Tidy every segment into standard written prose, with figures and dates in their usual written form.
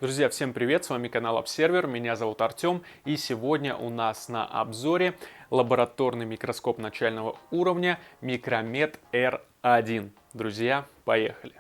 Друзья, всем привет! С вами канал Observer, меня зовут Артем, и сегодня у нас на обзоре лабораторный микроскоп начального уровня Micromet R1. Друзья, поехали!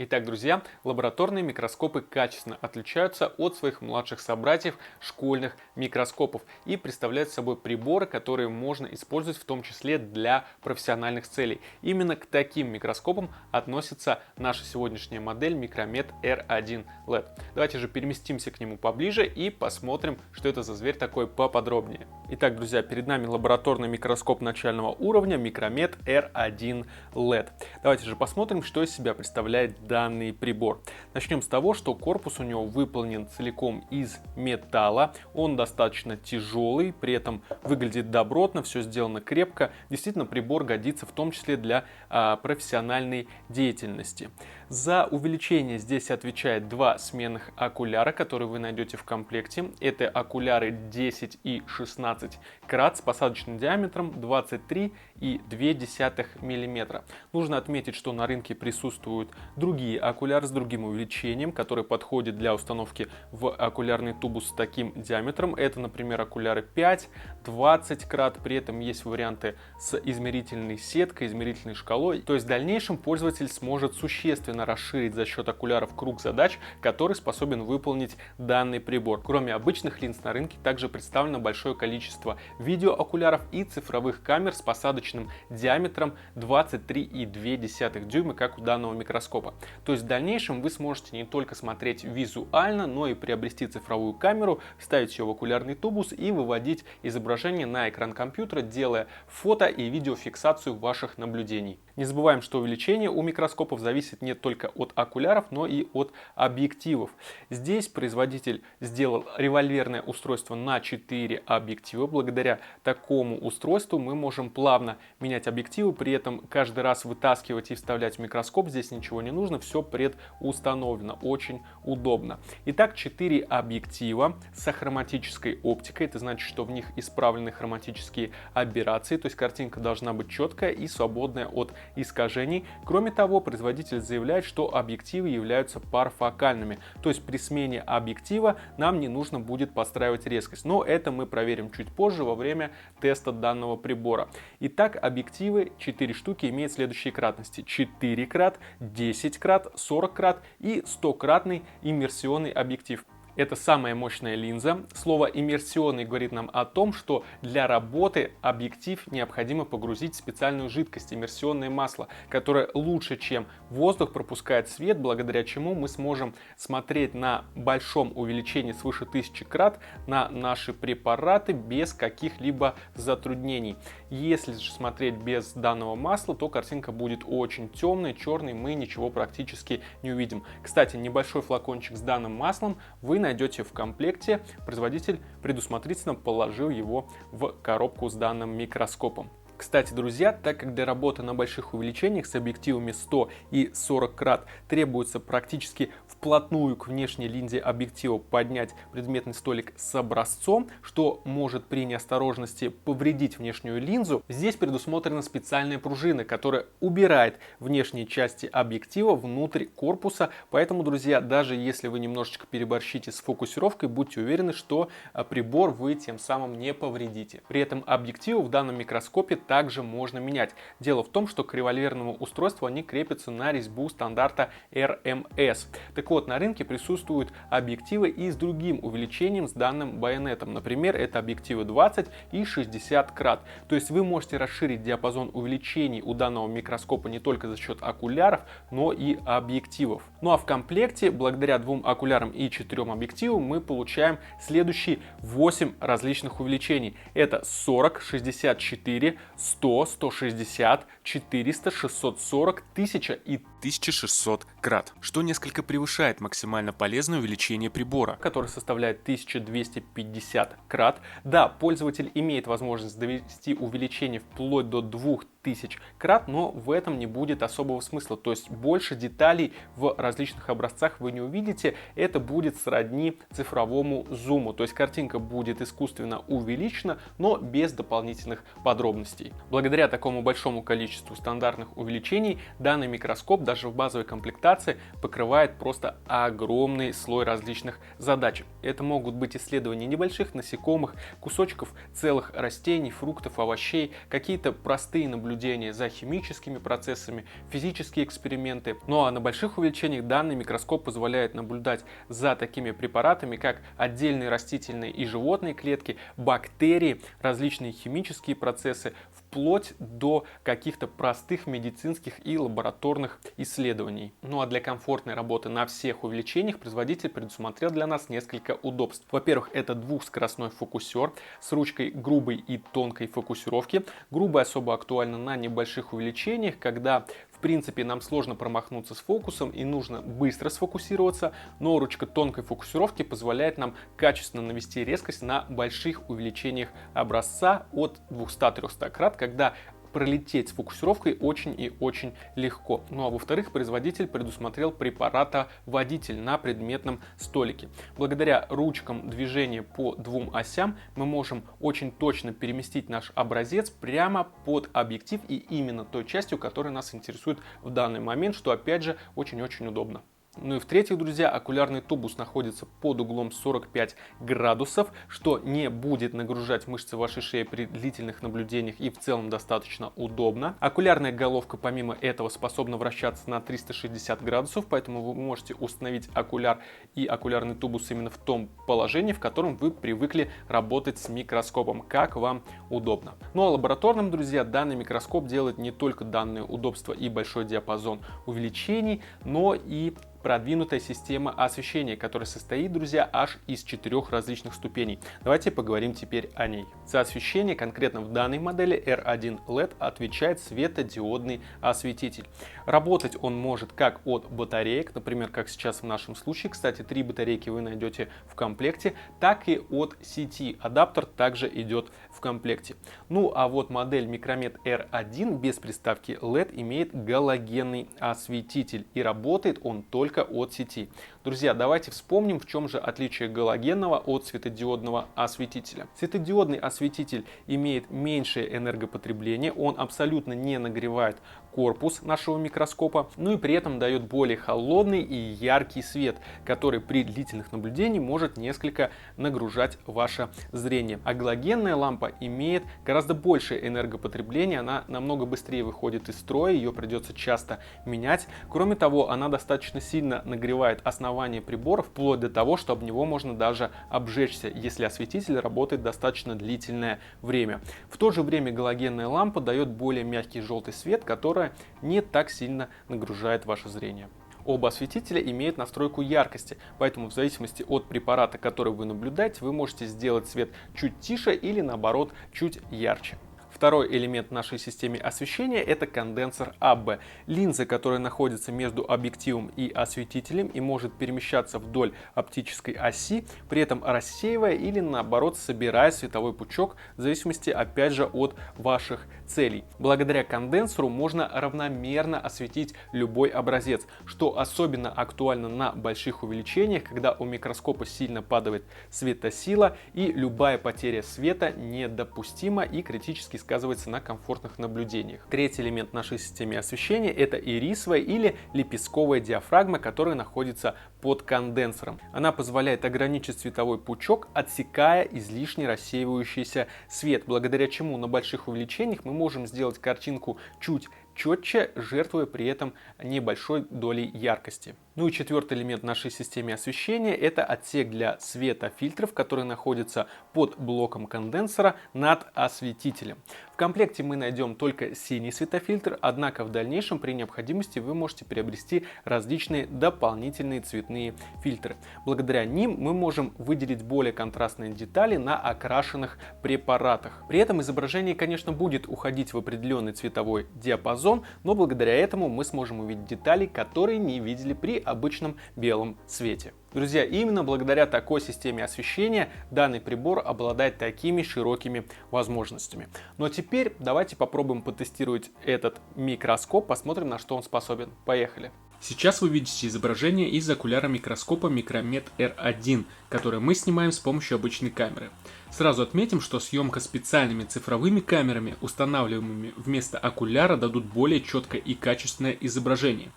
Итак, друзья, лабораторные микроскопы качественно отличаются от своих младших собратьев школьных микроскопов и представляют собой приборы, которые можно использовать в том числе для профессиональных целей. Именно к таким микроскопам относится наша сегодняшняя модель Micromet R1 LED. Давайте же переместимся к нему поближе и посмотрим, что это за зверь такой поподробнее. Итак, друзья, перед нами лабораторный микроскоп начального уровня Micromet R1 LED. Давайте же посмотрим, что из себя представляет данный прибор. Начнем с того, что корпус у него выполнен целиком из металла. Он достаточно тяжелый, при этом выглядит добротно, все сделано крепко. Действительно, прибор годится в том числе для профессиональной деятельности. За увеличение здесь отвечает два сменных окуляра, которые вы найдете в комплекте. Это окуляры 10 и 16 крат с посадочным диаметром 23,2 мм. Нужно отметить, что на рынке присутствуют другие окуляры с другим увеличением, которые подходят для установки в окулярный тубус с таким диаметром. Это, например, окуляры 5, 20 крат. При этом есть варианты с измерительной сеткой, измерительной шкалой. То есть в дальнейшем пользователь сможет существенно расширить за счет окуляров круг задач, который способен выполнить данный прибор. Кроме обычных линз на рынке также представлено большое количество видеоокуляров и цифровых камер с посадочным диаметром 23,2 дюйма, как у данного микроскопа. То есть в дальнейшем вы сможете не только смотреть визуально, но и приобрести цифровую камеру, вставить ее в окулярный тубус и выводить изображение на экран компьютера, делая фото и видеофиксацию ваших наблюдений. Не забываем, что увеличение у микроскопов зависит не только от окуляров, но и от объективов. Здесь производитель сделал револьверное устройство на 4 объектива. Благодаря такому устройству мы можем плавно менять объективы, при этом каждый раз вытаскивать и вставлять в микроскоп здесь ничего не нужно, все предустановлено, очень удобно. Итак, 4 объектива с ахроматической оптикой, это значит, что в них исправлены хроматические аберрации, то есть картинка должна быть четкая и свободная от искажений. Кроме того, производитель заявляет, что объективы являются парфокальными, то есть при смене объектива нам не нужно будет подстраивать резкость, но это мы проверим чуть позже во время теста данного прибора. Итак, объективы 4 штуки имеют следующие кратности: 4 крат, 10 крат, 40 крат и 100-кратный иммерсионный объектив. Это самая мощная линза. Слово иммерсионный говорит нам о том, что для работы объектив необходимо погрузить в специальную жидкость, иммерсионное масло, которое лучше, чем воздух, пропускает свет, благодаря чему мы сможем смотреть на большом увеличении свыше 1000 крат на наши препараты без каких-либо затруднений. Если же смотреть без данного масла, то картинка будет очень темной, черной, мы ничего практически не увидим. Кстати, небольшой флакончик с данным маслом вы найдете в комплекте. Производитель предусмотрительно положил его в коробку с данным микроскопом. Кстати, друзья, так как для работы на больших увеличениях с объективами 100 и 40 крат требуется практически вплотную к внешней линзе объектива поднять предметный столик с образцом, что может при неосторожности повредить внешнюю линзу, здесь предусмотрена специальная пружина, которая убирает внешние части объектива внутрь корпуса. Поэтому, друзья, даже если вы немножечко переборщите с фокусировкой, будьте уверены, что прибор вы тем самым не повредите. При этом объективы в данном микроскопе также можно менять. Дело в том, что к револьверному устройству они крепятся на резьбу стандарта RMS. Так вот, на рынке присутствуют объективы и с другим увеличением с данным байонетом. Например, это объективы 20 и 60 крат. То есть вы можете расширить диапазон увеличений у данного микроскопа не только за счет окуляров, но и объективов. Ну а в комплекте, благодаря 2 окулярам и 4 объективам, мы получаем следующие 8 различных увеличений. Это 40, 64, 100, 160, 400, 640, 1000 и 1600 крат, что несколько превышает максимально полезное увеличение прибора, который составляет 1250 крат. Да, пользователь имеет возможность довести увеличение вплоть до 2000 тысяч крат, но в этом не будет особого смысла. То есть больше деталей в различных образцах вы не увидите. Это будет сродни цифровому зуму. То есть картинка будет искусственно увеличена, но без дополнительных подробностей. Благодаря такому большому количеству стандартных увеличений данный микроскоп даже в базовой комплектации покрывает просто огромный слой различных задач. Это могут быть исследования небольших насекомых, кусочков целых растений, фруктов, овощей, какие-то простые наблюдения за химическими процессами, физические эксперименты. Ну а на больших увеличениях данный микроскоп позволяет наблюдать за такими препаратами, как отдельные растительные и животные клетки, бактерии, различные химические процессы, вплоть до каких-то простых медицинских и лабораторных исследований. Ну а для комфортной работы на всех увеличениях производитель предусмотрел для нас несколько удобств. Во-первых, это двухскоростной фокусер с ручкой грубой и тонкой фокусировки. Грубая особо актуальна на небольших увеличениях, когда в принципе нам сложно промахнуться с фокусом и нужно быстро сфокусироваться, но ручка тонкой фокусировки позволяет нам качественно навести резкость на больших увеличениях образца от 200-300 крат, когда пролететь с фокусировкой очень и очень легко. Ну а во-вторых, производитель предусмотрел препаратоводитель на предметном столике. Благодаря ручкам движения по двум осям мы можем очень точно переместить наш образец прямо под объектив и именно той частью, которая нас интересует в данный момент, что опять же очень-очень удобно. Ну и в-третьих, друзья, окулярный тубус находится под углом 45 градусов, что не будет нагружать мышцы вашей шеи при длительных наблюдениях и в целом достаточно удобно. Окулярная головка помимо этого способна вращаться на 360 градусов, поэтому вы можете установить окуляр и окулярный тубус именно в том положении, в котором вы привыкли работать с микроскопом, как вам удобно. Ну а лабораторным, друзья, данный микроскоп делает не только данные удобства и большой диапазон увеличений, но и продвинутая система освещения, которая состоит, друзья, аж из 4 различных ступеней. Давайте поговорим теперь о ней. За освещение конкретно в данной модели R1 LED отвечает светодиодный осветитель. Работать он может как от батареек, например, как сейчас в нашем случае, кстати, 3 батарейки вы найдете в комплекте, так и от сети. Адаптер также идет в комплекте. Ну а вот модель Micromet R1 без приставки LED имеет галогенный осветитель и работает он только от сети. Друзья, давайте вспомним, в чем же отличие галогенного от светодиодного осветителя. Светодиодный осветитель имеет меньшее энергопотребление, он абсолютно не нагревает корпус нашего микроскопа, ну и при этом дает более холодный и яркий свет, который при длительных наблюдениях может несколько нагружать ваше зрение. А галогенная лампа имеет гораздо большее энергопотребление, она намного быстрее выходит из строя, ее придется часто менять. Кроме того, она достаточно сильно нагревает основание прибора, вплоть до того, что об него можно даже обжечься, если осветитель работает достаточно длительное время. В то же время галогенная лампа дает более мягкий желтый свет, который не так сильно нагружает ваше зрение. Оба осветителя имеют настройку яркости, поэтому в зависимости от препарата, который вы наблюдаете, вы можете сделать свет чуть тише или наоборот чуть ярче. Второй элемент в нашей системе освещения – это конденсор АБ. Линза, которая находится между объективом и осветителем и может перемещаться вдоль оптической оси, при этом рассеивая или наоборот собирая световой пучок в зависимости опять же от ваших целей. Благодаря конденсору можно равномерно осветить любой образец, что особенно актуально на больших увеличениях, когда у микроскопа сильно падает светосила и любая потеря света недопустима и критически сказывается на комфортных наблюдениях. Третий элемент в нашей системе освещения – это ирисовая или лепестковая диафрагма, которая находится под конденсором. Она позволяет ограничить световой пучок, отсекая излишне рассеивающийся свет, благодаря чему на больших увеличениях мы можем сделать картинку чуть четче, жертвуя при этом небольшой долей яркости. Ну и четвертый элемент в нашей системе освещения – это отсек для светофильтров, который находится под блоком конденсора над осветителем. В комплекте мы найдем только синий светофильтр, однако в дальнейшем при необходимости вы можете приобрести различные дополнительные цветные фильтры. Благодаря ним мы можем выделить более контрастные детали на окрашенных препаратах. При этом изображение, конечно, будет уходить в определенный цветовой диапазон, диапазон, но благодаря этому мы сможем увидеть детали, которые не видели при обычном белом цвете. Друзья, именно благодаря такой системе освещения данный прибор обладает такими широкими возможностями. Но теперь давайте попробуем потестировать этот микроскоп, посмотрим, на что он способен. Поехали! Сейчас вы видите изображение из окуляра микроскопа Micromet R1, который мы снимаем с помощью обычной камеры. Сразу отметим, что съемка специальными цифровыми камерами, устанавливаемыми вместо окуляра, дадут более четкое и качественное изображение.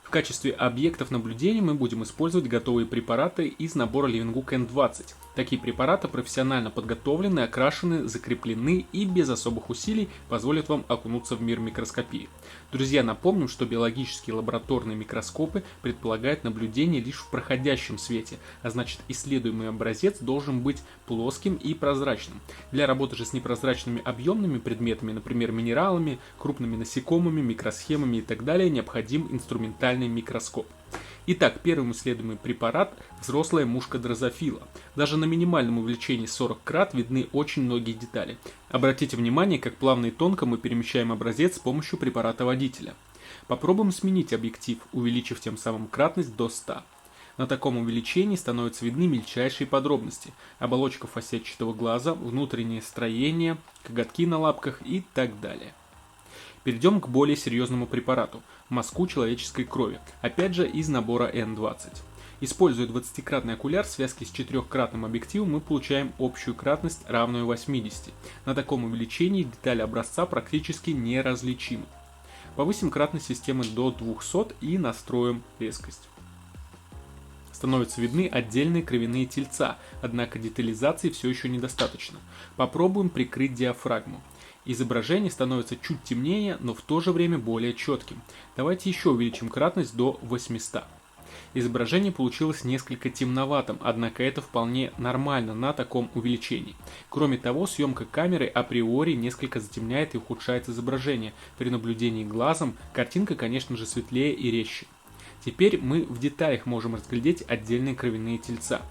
В качестве объектов наблюдения мы будем использовать готовые препараты из набора Livinghook N20. Такие препараты профессионально подготовлены, окрашены, закреплены и без особых усилий позволят вам окунуться в мир микроскопии. Друзья, напомним, что биологические лабораторные микроскопы предполагают наблюдение лишь в проходящем свете, а значит исследуемый образец должен быть плоским и прозрачным. Для работы же с непрозрачными объемными предметами, например минералами, крупными насекомыми, микросхемами и так далее, необходим инструментальный микроскоп. Итак, первым исследуемый препарат – взрослая мушка дрозофила. Даже на минимальном увеличении 40 крат видны очень многие детали. Обратите внимание, как плавно и тонко мы перемещаем образец с помощью препарата-водителя. Попробуем сменить объектив, увеличив тем самым кратность до 100. На таком увеличении становятся видны мельчайшие подробности – оболочка фасетчатого глаза, внутреннее строение, коготки на лапках и так далее. Перейдем к более серьезному препарату – мазку человеческой крови, опять же из набора N20. Используя 20-кратный окуляр в связке с 4-кратным объективом, мы получаем общую кратность, равную 80. На таком увеличении детали образца практически неразличимы. Повысим кратность системы до 200 и настроим резкость. Становятся видны отдельные кровяные тельца, однако детализации все еще недостаточно. Попробуем прикрыть диафрагму. Изображение становится чуть темнее, но в то же время более четким. Давайте еще увеличим кратность до 800. Изображение получилось несколько темноватым, однако это вполне нормально на таком увеличении. Кроме того, съемка камеры априори несколько затемняет и ухудшает изображение. При наблюдении глазом картинка, конечно же, светлее и резче. Теперь мы в деталях можем разглядеть отдельные кровяные тельца.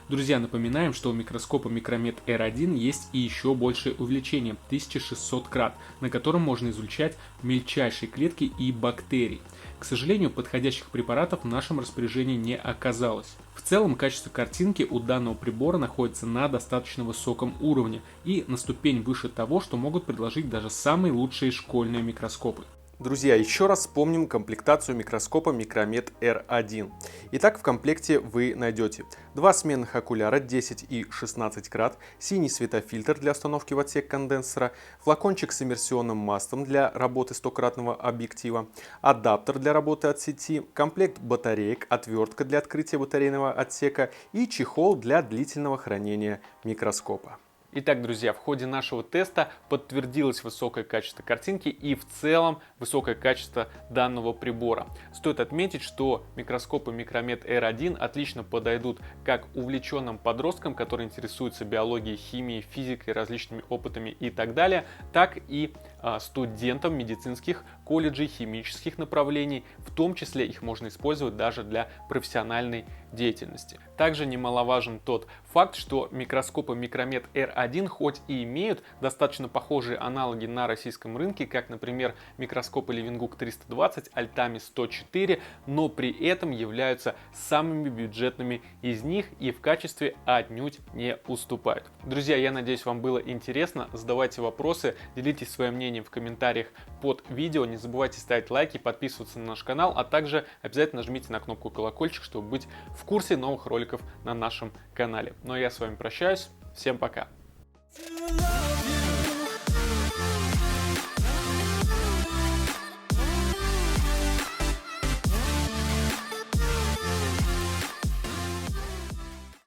Друзья, напоминаем, что у микроскопа Micromet R1 есть и еще большее увеличение – 1600 крат, на котором можно изучать мельчайшие клетки и бактерии. К сожалению, подходящих препаратов в нашем распоряжении не оказалось. В целом, качество картинки у данного прибора находится на достаточно высоком уровне и на ступень выше того, что могут предложить даже самые лучшие школьные микроскопы. Друзья, еще раз вспомним комплектацию микроскопа Micromet R1. Итак, в комплекте вы найдете два сменных окуляра 10 и 16 крат, синий светофильтр для установки в отсек конденсера, флакончик с иммерсионным маслом для работы 100-кратного объектива, адаптер для работы от сети, комплект батареек, отвертка для открытия батарейного отсека и чехол для длительного хранения микроскопа. Итак, друзья, в ходе нашего теста подтвердилось высокое качество картинки и в целом высокое качество данного прибора. Стоит отметить, что микроскопы Micromet R1 отлично подойдут как увлеченным подросткам, которые интересуются биологией, химией, физикой, различными опытами и так далее, так и студентам медицинских колледжей, химических направлений. В том числе их можно использовать даже для профессиональной деятельности. Также немаловажен тот факт, что микроскопы Micromet R1 хоть и имеют достаточно похожие аналоги на российском рынке, как, например, микроскопы Livinghook 320, Altami 104, но при этом являются самыми бюджетными из них и в качестве отнюдь не уступают. Друзья, я надеюсь, вам было интересно. Задавайте вопросы, делитесь своим мнением в комментариях под видео. Не забывайте ставить лайки, подписываться на наш канал, а также обязательно нажмите на кнопку колокольчик, чтобы быть в курсе новых роликов на нашем канале. Ну а я с вами прощаюсь. Всем пока!